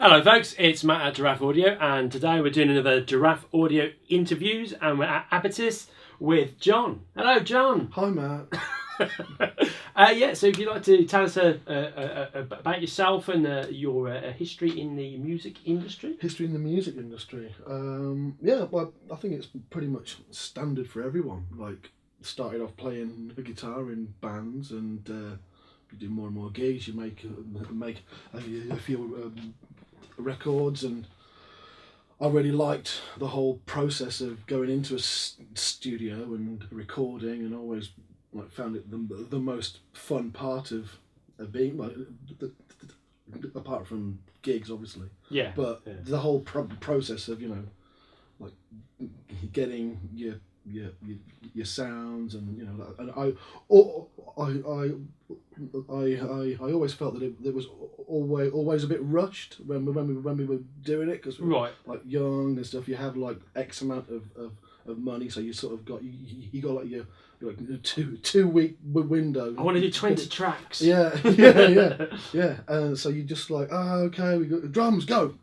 Hello folks, it's Matt at Giraffe Audio, and today we're doing another Giraffe Audio Interviews, and we're at Abatis with John. Hello John. Hi Matt. So if you'd like to tell us about yourself and your history in the music industry. History in the music industry. Well, I think it's pretty much standard for everyone. Like, started off playing the guitar in bands, and you do more and more gigs. You make a few records, and I really liked the whole process of going into a studio and recording, and always found it the most fun part of being, apart from gigs obviously. Yeah. But yeah. the whole process of getting your sounds, and and I always felt that it was always a bit rushed when we were doing it, because we were young and stuff. You have X amount of money, so you sort of got you got your 2 week window. I want to do 20 tracks. Yeah. And so you just okay, we got drums, go.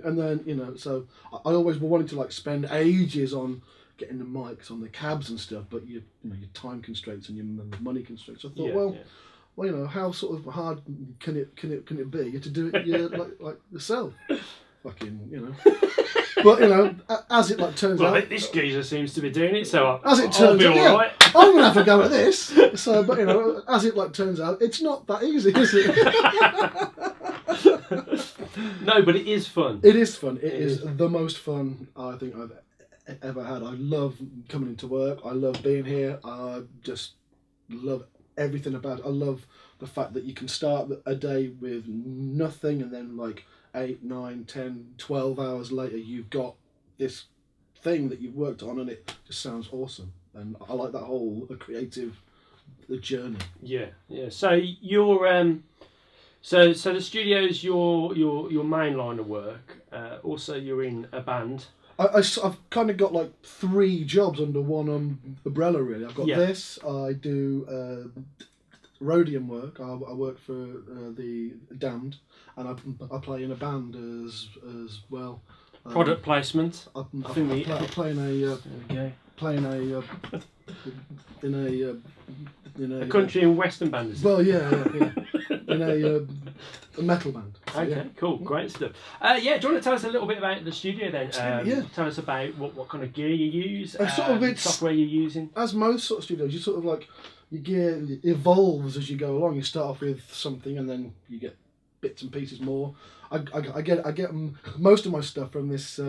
And then so I always wanted to spend ages on getting the mics on the cabs and stuff, but your time constraints and your money constraints. I thought, how sort of hard can it be to do it yourself? But as it turns out, this geezer seems to be doing it, so as it turns out, all right. I'm gonna have a go at this. So, but as it turns out, it's not that easy, is it? No, but it is fun. It is fun. It is the most fun I think I've ever had. I love coming into work. I love being here. I just love everything about it. I love the fact that you can start a day with nothing, and then 8, 9, 10, 12 hours later you've got this thing that you've worked on, and it just sounds awesome. And I like that whole creative journey. Yeah. So you're so the studio's your main line of work. Also, you're in a band. I've kind of got 3 jobs under one umbrella, really. I've got this. I do Rhodium work. I work for the Damned, and I play in a band as well. Product placement. I'm playing in a country and western band. Is it? Well, yeah. In a metal band. So, okay, cool, great stuff. Do you want to tell us a little bit about the studio then? Tell us about what kind of gear you use, software you're using. As most sort of studios, you sort of your gear evolves as you go along. You start off with something, and then you get bits and pieces more. I get most of my stuff from this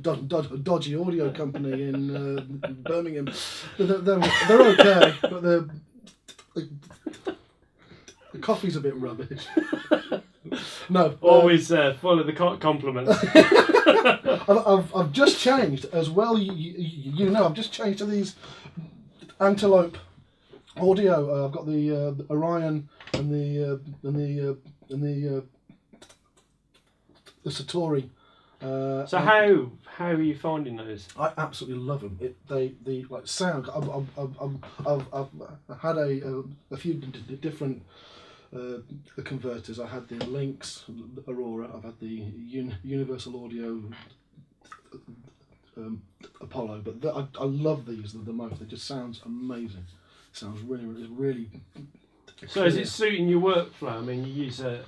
dodgy audio company in Birmingham. They're okay, but the coffee's a bit rubbish. No, always full of the compliments. I've just changed as well. I've just changed to these Antelope audio. I've got the Orion and the Satori. So how are you finding those? I absolutely love them. They sound. I've had a few different converters. I had the Lynx Aurora. I've had the Universal Audio Apollo. But I love these the most. It just sounds amazing. It sounds really. So is it suiting your workflow? I mean, you use a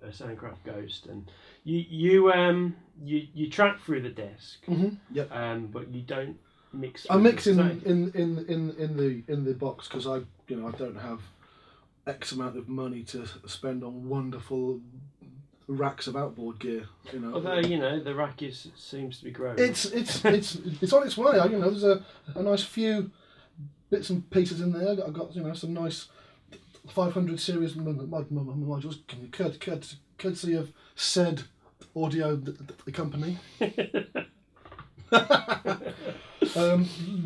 Soundcraft Ghost, and you track through the desk. Mm-hmm. Yep. But you don't mix. I mix in the box, because I don't have X amount of money to spend on wonderful racks of outboard gear. Although the rack seems to be growing. It's on its way. There's a nice few bits and pieces in there. I've got some nice 500 series modules, courtesy of said audio the company.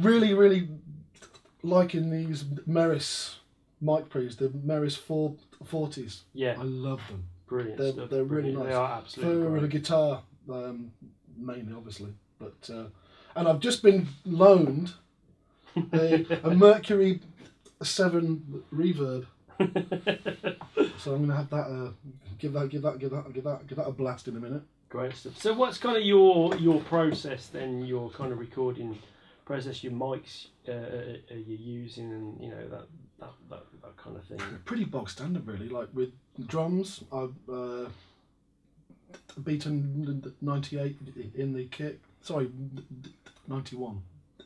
Really liking these Meris mic pre's, the Meris 440s. Yeah, I love them. Brilliant. They're really nice. They are absolutely for great. a guitar, mainly, obviously. But and I've just been loaned a Mercury 7 reverb So I'm gonna have that. Give that a blast in a minute. Great stuff. So what's kind of your process then? Your kind of recording process, your mics are you using, and you know that kind of thing. Pretty bog standard, really. Like with drums, I've beaten 98 in the kick. Sorry, 91.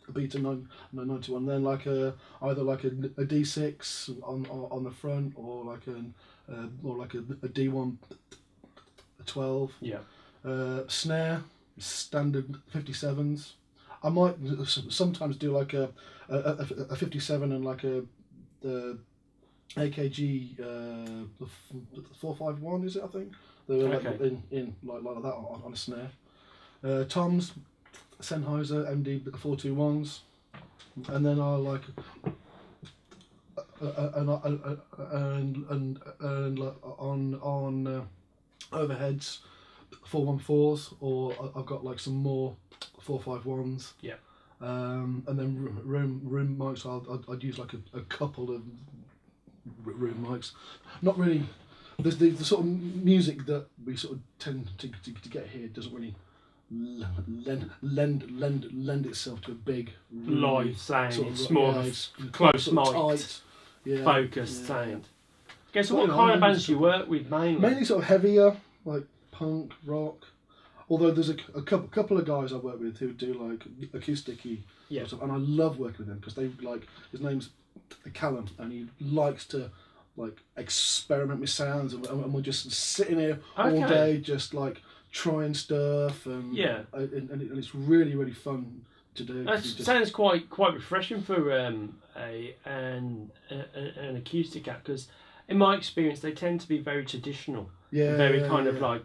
A beaten 91. Then like either like a D6 on the front, or like a D1 12. Yeah. Snare, standard 57s. I might sometimes do like a 57 and like a AKG 451, is it? I think they were Okay. in like that on a snare. Toms, Sennheiser MD 421s, and then I like and like on overheads 414s, or I've got like some more 451s. Yeah. And then room mics, I'd use like a couple of room mics. Not really. There's the sort of music that we sort of tend to get here doesn't really lend itself to a big Live sound. sort of, It's more yeah, of it's a close sort of mic, tight, yeah, focused yeah. sound. Guess Well, what you know, kind I of mean, bands do you work with mainly? Mainly sort of heavier, like punk, rock. Although there's a couple of guys I work with who do like acoustic-y stuff, and I love working with them because they like, his name's Callum, and he likes to like experiment with sounds, and we're just sitting here all day, just like trying stuff, and and it's really fun to do. That sounds quite refreshing for an acoustic act, because in my experience they tend to be very traditional. Very kind of like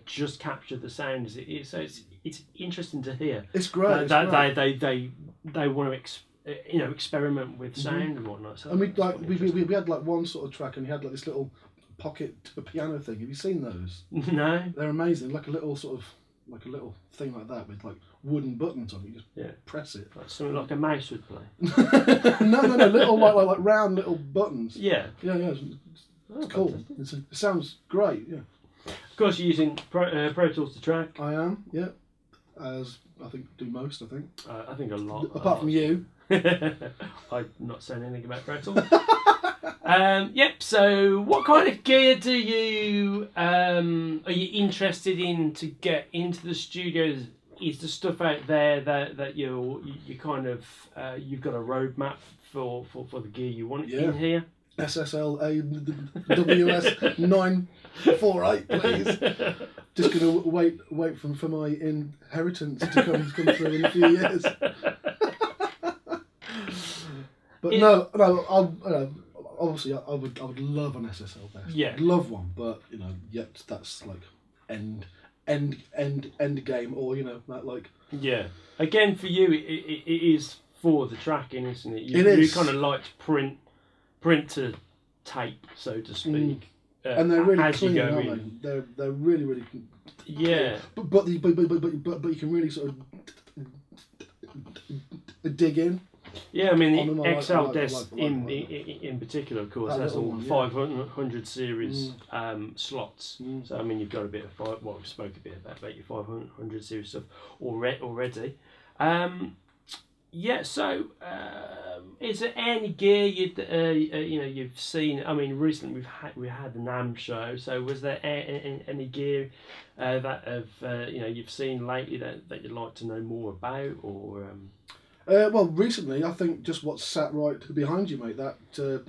just capture the sound as it is. So it's interesting to hear. It's great. They want to experiment with sound and whatnot. So and we had like one sort of track, and he had like this little pocket piano thing. Have you seen those? No. They're amazing. Like a little thing like that with like wooden buttons on it. You just press it. Like something like a mouse would play. no, little like round little buttons. Yeah. Yeah. It's cool. It sounds great. Yeah. Of course, you're using Pro Tools to track. I am. Yeah. As I think do most. I think a lot. Apart from you. I'm not saying anything about Pro Tools. Yep. So, what kind of gear do you are you interested in to get into the studios? Is the stuff out there that you kind of you've got a roadmap for the gear you want in here? SSL AWS 948, please. Just gonna wait for my inheritance to come through in a few years. But obviously I would love an SSL best. Yeah. Love one, but yet that's like end game, or that like. Yeah. Again, for you, it is for the tracking, isn't it? You kind of like to print to tape, so to speak. And they're really as clean, you go aren't they? They're really yeah. But you can really sort of dig in. Yeah, I mean the XL desk in particular, of course, has all the 500 series slots. So I mean you've got a bit of we spoke a bit about your 500 series stuff already. Yeah, so is there any gear you've seen? I mean, recently we had the NAMM show. So was there any gear that you've seen lately that you'd like to know more about, or? Well, recently I think just what's sat right behind you, mate. That the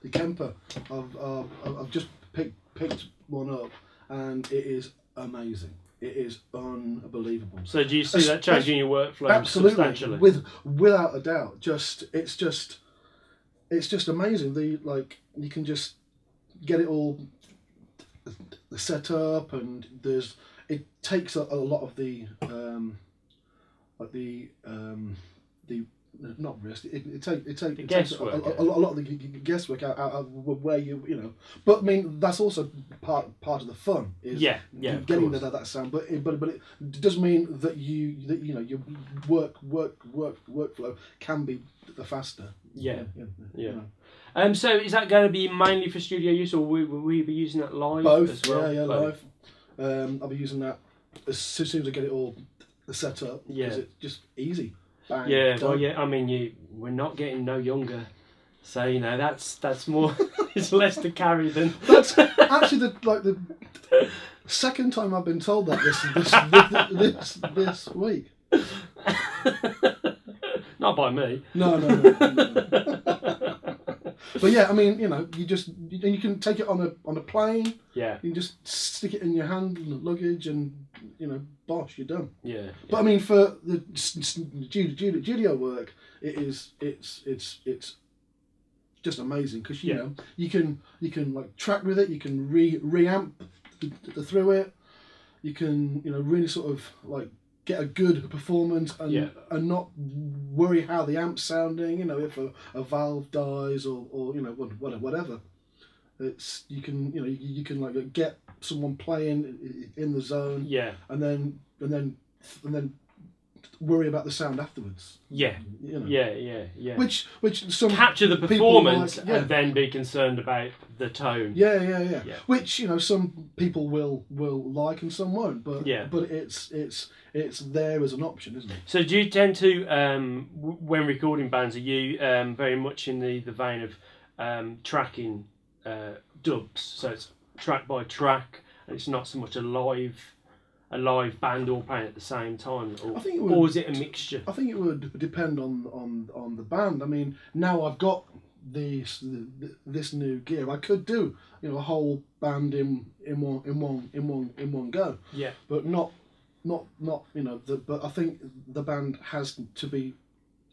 Kemper. I've just picked one up, and it is amazing. It is unbelievable. So do you see that changing your workflow substantially? Without a doubt. It's just amazing. You can just get it all set up, and it takes a lot of the not risk. It takes a lot of the guesswork out of where But I mean that's also part of the fun is getting that sound. But it does mean that your workflow can be faster. Yeah. So is that going to be mainly for studio use, or will we be using that live Both, as well? yeah, Both. live. I'll be using that as soon as I get it all set up. Yeah. Because it's just easy. Bang, Yeah, done. well, yeah. I mean, we're not getting no younger, so you know that's more. It's less to carry than. That's actually the second time I've been told that this week. Not by me. No. But yeah, I mean, you know, you can take it on a plane. Yeah. You can just stick it in your hand, luggage, and you know, bosh, you're done. Yeah. But I mean, for the studio work, it's just amazing because you know you can like track with it, you can reamp through it, you can really sort of like get a good performance and not worry how the amp's sounding. You know, if a valve dies or whatever, it's you can like get someone playing in the zone. Yeah. And then worry about the sound afterwards. Yeah. You know. Yeah. Which some capture the people performance like, and then be concerned about the tone. Yeah. Which some people will like and some won't. But but it's there as an option, isn't it? So do you tend to when recording bands, are you very much in the vein of tracking dubs? So it's track by track, and it's not so much a live band all playing at the same time, or is it a mixture? I think it would depend on the band. I mean, now I've got this new gear. I could do a whole band in one go. Yeah. But not but I think the band has to be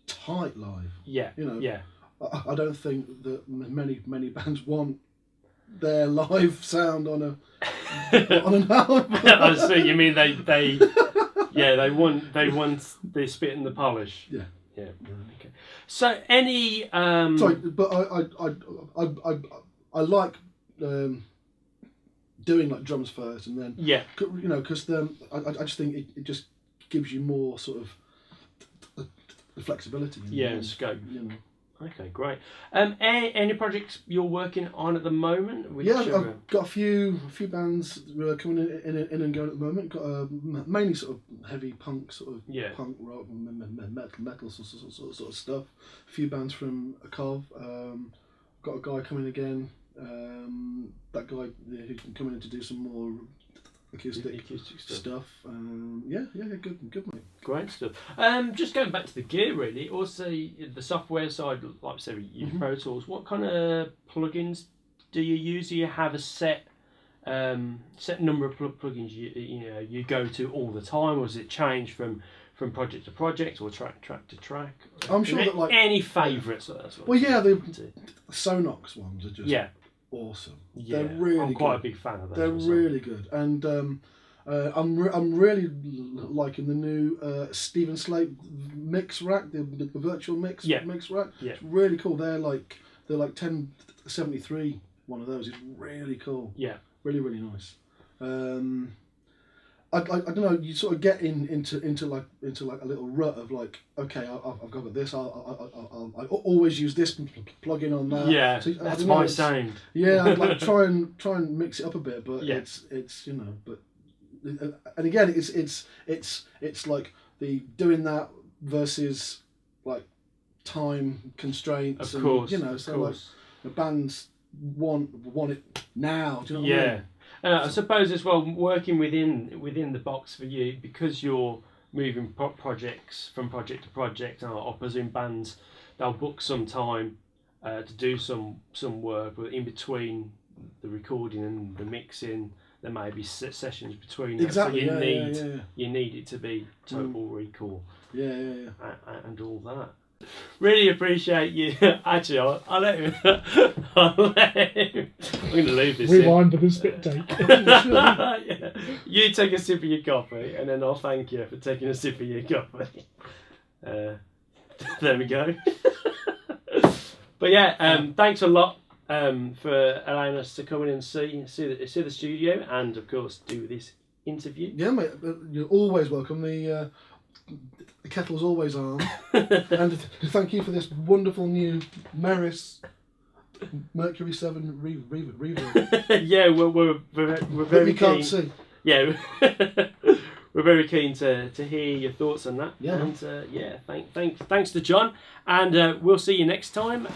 tight live. Yeah. Yeah. I don't think that many bands want their live sound on an album. I see. You mean they want the spit and the polish. Yeah. Okay. So any sorry, but I like doing like drums first and then because then I just think it just gives you more sort of the flexibility. And scope. Okay, great. Any projects you're working on at the moment? I've got a few bands coming in and going at the moment. Got mainly sort of heavy punk, sort of punk rock, metal sort of stuff. A few bands from Akov. Got a guy coming again. That guy who's coming in to do some more acoustic stuff. Good mate. Great stuff. Just going back to the gear, really. Also, the software side, like I said, you use Pro Tools. What kind of plugins do you use? Do you have a set number of plugins you go to all the time, or does it change from project to project or track to track? I'm sure that like any favourites. the Sonox ones are just awesome. Yeah, they're really I'm quite a big fan of those. They're really good, and I'm really liking the new Stephen Slate mix rack, the virtual mix rack. Yeah, it's really cool. They're like 1073. One of those is really cool. Yeah, really nice. I don't know. You sort of get into like a little rut of like, okay, I've got this. I always use this plugin on that. Yeah, so, that's my sound. Yeah, I'd like try and mix it up a bit, but it's but and again it's like the doing that versus like time constraints. Of course, like the bands want it now. Do you know what I mean? I suppose as well, working within the box for you, because you're moving projects from project to project. I presume bands, they'll book some time to do some work, but in between the recording and the mixing, there may be sessions between. Exactly. So you need it to be total recall. Yeah. And all that. Really appreciate you. Actually, I'll let him. I'm going to leave this. Rewind for the spit take. You take a sip of your coffee, and then I'll thank you for taking a sip of your coffee. There we go. But thanks a lot for allowing us to come in and see the studio, and of course do this interview. Yeah, mate. You're always welcome. The kettle's always on. And thank you for this wonderful new Meris Mercury 7 reverb. Yeah, we're But very you can't keen. see. Yeah, we're very keen to hear your thoughts on that. Yeah. And yeah, thanks to John, and we'll see you next time.